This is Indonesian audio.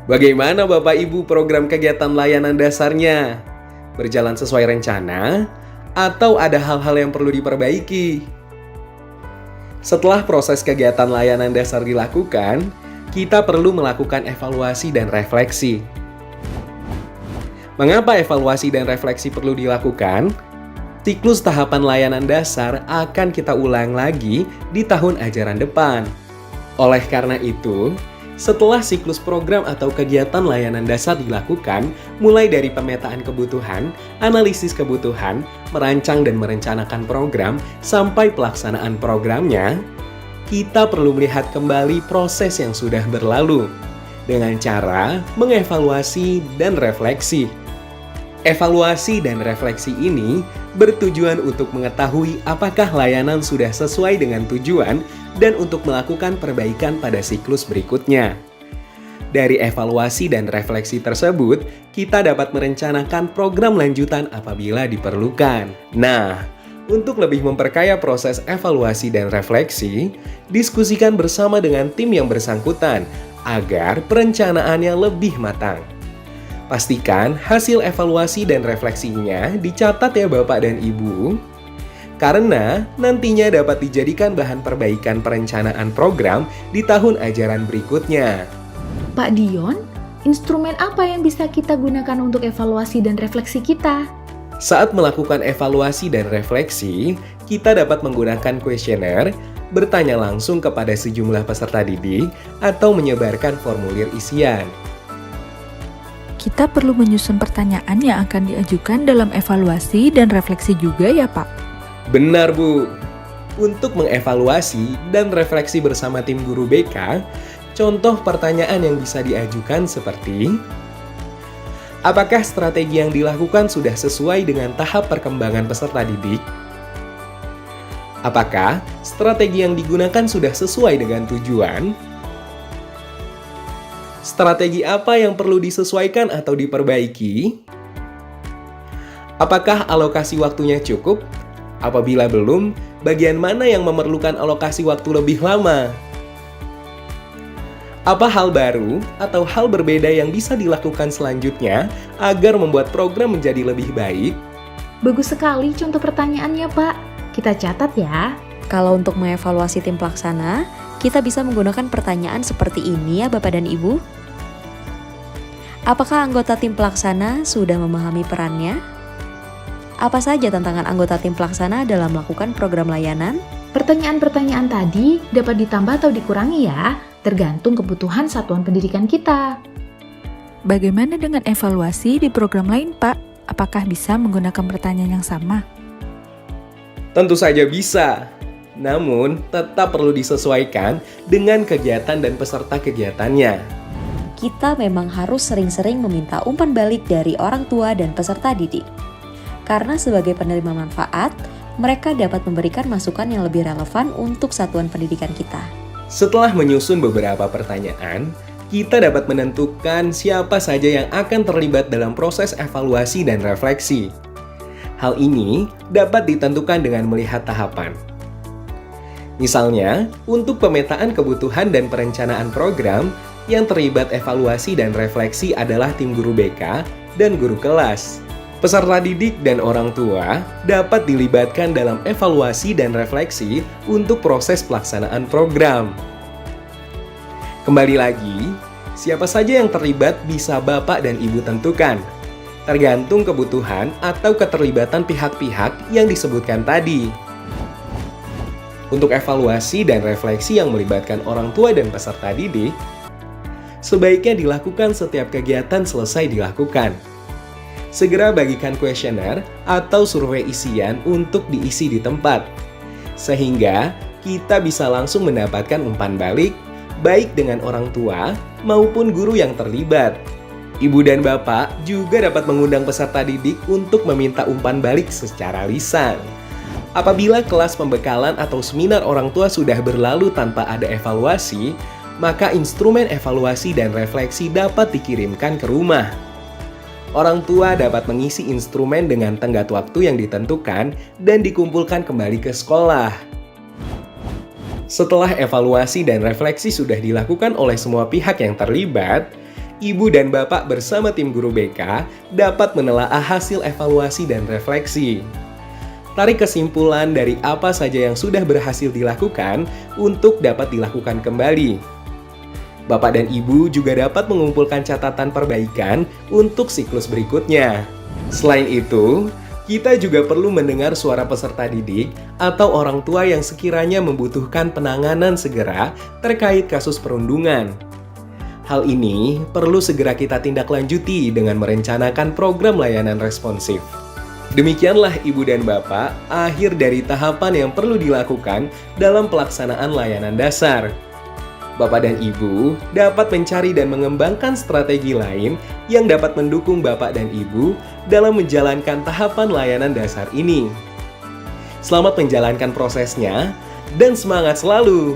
Bagaimana Bapak Ibu program kegiatan layanan dasarnya? Berjalan sesuai rencana? Atau ada hal-hal yang perlu diperbaiki? Setelah proses kegiatan layanan dasar dilakukan, kita perlu melakukan evaluasi dan refleksi. Mengapa evaluasi dan refleksi perlu dilakukan? Siklus tahapan layanan dasar akan kita ulang lagi di tahun ajaran depan. Oleh karena itu, setelah siklus program atau kegiatan layanan dasar dilakukan, mulai dari pemetaan kebutuhan, analisis kebutuhan, merancang dan merencanakan program, sampai pelaksanaan programnya, kita perlu melihat kembali proses yang sudah berlalu dengan cara mengevaluasi dan refleksi. Evaluasi dan refleksi ini bertujuan untuk mengetahui apakah layanan sudah sesuai dengan tujuan dan untuk melakukan perbaikan pada siklus berikutnya. Dari evaluasi dan refleksi tersebut, kita dapat merencanakan program lanjutan apabila diperlukan. Nah, untuk lebih memperkaya proses evaluasi dan refleksi, diskusikan bersama dengan tim yang bersangkutan agar perencanaannya lebih matang. Pastikan hasil evaluasi dan refleksinya dicatat ya Bapak dan Ibu, karena nantinya dapat dijadikan bahan perbaikan perencanaan program di tahun ajaran berikutnya. Pak Dion, instrumen apa yang bisa kita gunakan untuk evaluasi dan refleksi kita? Saat melakukan evaluasi dan refleksi, kita dapat menggunakan kuesioner, bertanya langsung kepada sejumlah peserta didik, atau menyebarkan formulir isian. Kita perlu menyusun pertanyaan yang akan diajukan dalam evaluasi dan refleksi juga ya Pak? Benar Bu. Untuk mengevaluasi dan refleksi bersama tim guru BK, contoh pertanyaan yang bisa diajukan seperti: apakah strategi yang dilakukan sudah sesuai dengan tahap perkembangan peserta didik? Apakah strategi yang digunakan sudah sesuai dengan tujuan? Strategi apa yang perlu disesuaikan atau diperbaiki? Apakah alokasi waktunya cukup? Apabila belum, bagian mana yang memerlukan alokasi waktu lebih lama? Apa hal baru atau hal berbeda yang bisa dilakukan selanjutnya agar membuat program menjadi lebih baik? Bagus sekali contoh pertanyaannya, Pak. Kita catat ya. Kalau untuk mengevaluasi tim pelaksana, kita bisa menggunakan pertanyaan seperti ini ya Bapak dan Ibu. Apakah anggota tim pelaksana sudah memahami perannya? Apa saja tantangan anggota tim pelaksana dalam melakukan program layanan? Pertanyaan-pertanyaan tadi dapat ditambah atau dikurangi ya, tergantung kebutuhan satuan pendidikan kita. Bagaimana dengan evaluasi di program lain Pak? Apakah bisa menggunakan pertanyaan yang sama? Tentu saja bisa. Namun, tetap perlu disesuaikan dengan kegiatan dan peserta kegiatannya. Kita memang harus sering-sering meminta umpan balik dari orang tua dan peserta didik. Karena sebagai penerima manfaat, mereka dapat memberikan masukan yang lebih relevan untuk satuan pendidikan kita. Setelah menyusun beberapa pertanyaan, kita dapat menentukan siapa saja yang akan terlibat dalam proses evaluasi dan refleksi. Hal ini dapat ditentukan dengan melihat tahapan. Misalnya, untuk pemetaan kebutuhan dan perencanaan program, yang terlibat evaluasi dan refleksi adalah tim guru BK dan guru kelas. Peserta didik dan orang tua dapat dilibatkan dalam evaluasi dan refleksi untuk proses pelaksanaan program. Kembali lagi, siapa saja yang terlibat bisa Bapak dan Ibu tentukan, tergantung kebutuhan atau keterlibatan pihak-pihak yang disebutkan tadi. Untuk evaluasi dan refleksi yang melibatkan orang tua dan peserta didik, sebaiknya dilakukan setiap kegiatan selesai dilakukan. Segera bagikan kuesioner atau survei isian untuk diisi di tempat, sehingga kita bisa langsung mendapatkan umpan balik, baik dengan orang tua maupun guru yang terlibat. Ibu dan Bapak juga dapat mengundang peserta didik untuk meminta umpan balik secara lisan. Apabila kelas pembekalan atau seminar orang tua sudah berlalu tanpa ada evaluasi, maka instrumen evaluasi dan refleksi dapat dikirimkan ke rumah. Orang tua dapat mengisi instrumen dengan tenggat waktu yang ditentukan dan dikumpulkan kembali ke sekolah. Setelah evaluasi dan refleksi sudah dilakukan oleh semua pihak yang terlibat, Ibu dan Bapak bersama tim guru BK dapat menelaah hasil evaluasi dan refleksi. Tarik kesimpulan dari apa saja yang sudah berhasil dilakukan untuk dapat dilakukan kembali. Bapak dan Ibu juga dapat mengumpulkan catatan perbaikan untuk siklus berikutnya. Selain itu, kita juga perlu mendengar suara peserta didik atau orang tua yang sekiranya membutuhkan penanganan segera terkait kasus perundungan. Hal ini perlu segera kita tindak lanjuti dengan merencanakan program layanan responsif. Demikianlah Ibu dan Bapak, akhir dari tahapan yang perlu dilakukan dalam pelaksanaan layanan dasar. Bapak dan Ibu dapat mencari dan mengembangkan strategi lain yang dapat mendukung Bapak dan Ibu dalam menjalankan tahapan layanan dasar ini. Selamat menjalankan prosesnya dan semangat selalu!